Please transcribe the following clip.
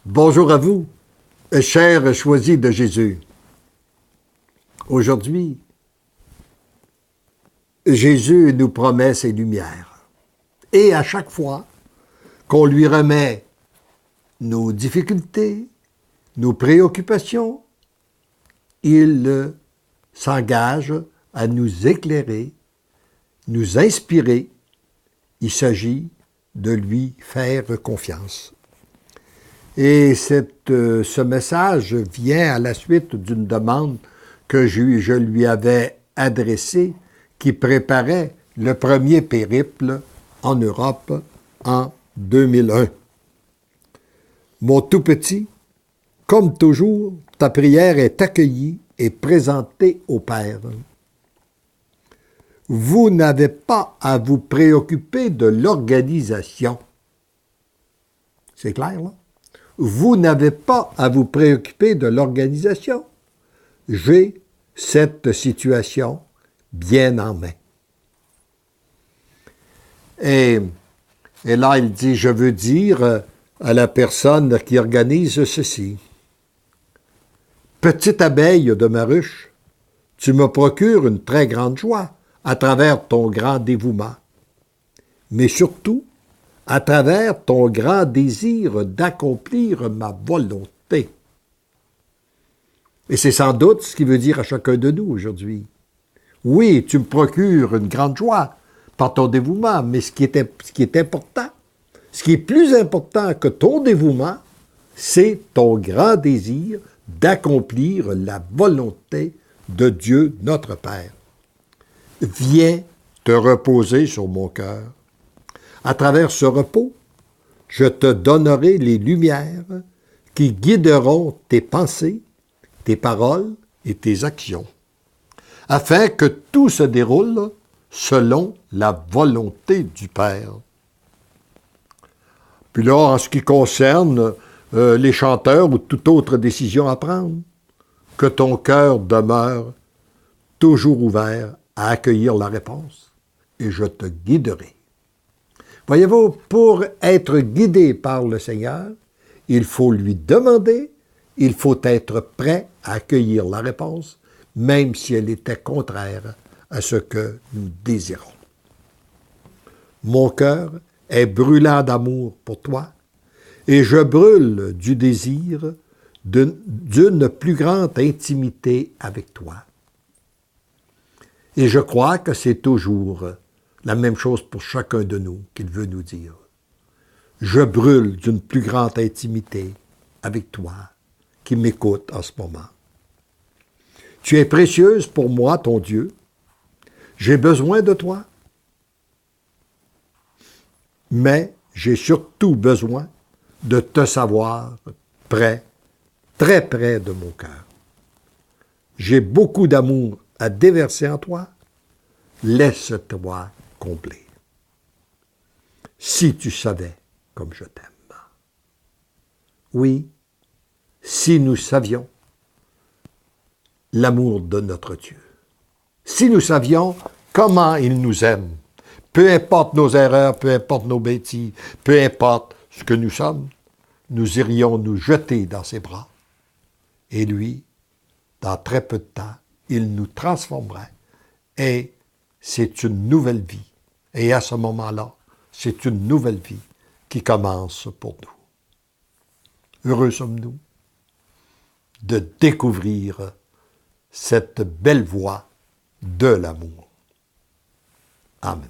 Bonjour à vous, chers choisis de Jésus. Aujourd'hui, Jésus nous promet ses lumières. Et à chaque fois qu'on lui remet nos difficultés, nos préoccupations, il s'engage à nous éclairer, nous inspirer. Il s'agit de lui faire confiance. Et ce message vient à la suite d'une demande que je lui avais adressée qui préparait le premier périple en Europe en 2001. Mon tout petit, comme toujours, ta prière est accueillie et présentée au Père. Vous n'avez pas à vous préoccuper de l'organisation. C'est clair, là? Vous n'avez pas à vous préoccuper de l'organisation. J'ai cette situation bien en main. Et là, il dit, je veux dire à la personne qui organise ceci. Petite abeille de ma ruche, tu me procures une très grande joie à travers ton grand dévouement, mais surtout à travers ton grand désir d'accomplir ma volonté. Et c'est sans doute ce qu'il veut dire à chacun de nous aujourd'hui. Oui, tu me procures une grande joie par ton dévouement, mais ce qui est important, ce qui est plus important que ton dévouement, c'est ton grand désir d'accomplir la volonté de Dieu notre Père. Viens te reposer sur mon cœur. À travers ce repos, je te donnerai les lumières qui guideront tes pensées, tes paroles et tes actions, afin que tout se déroule selon la volonté du Père. Puis là, en ce qui concerne les chanteurs ou toute autre décision à prendre, que ton cœur demeure toujours ouvert à accueillir la réponse, et je te guiderai. Voyez-vous, pour être guidé par le Seigneur, il faut lui demander, il faut être prêt à accueillir la réponse, même si elle était contraire à ce que nous désirons. Mon cœur est brûlant d'amour pour toi, et je brûle du désir d'une plus grande intimité avec toi. Et je crois que c'est toujours la même chose pour chacun de nous qu'il veut nous dire. Je brûle d'une plus grande intimité avec toi qui m'écoute en ce moment. Tu es précieuse pour moi, ton Dieu. J'ai besoin de toi. Mais j'ai surtout besoin de te savoir près, très près de mon cœur. J'ai beaucoup d'amour à déverser en toi. Laisse-toi combler. Si tu savais comme je t'aime. Oui, si nous savions l'amour de notre Dieu. Si nous savions comment il nous aime, peu importe nos erreurs, peu importe nos bêtises, peu importe ce que nous sommes, nous irions nous jeter dans ses bras. Et lui, dans très peu de temps, il nous transformerait. Et c'est une nouvelle vie. Et à ce moment-là, c'est une nouvelle vie qui commence pour nous. Heureux sommes-nous de découvrir cette belle voie de l'amour. Amen.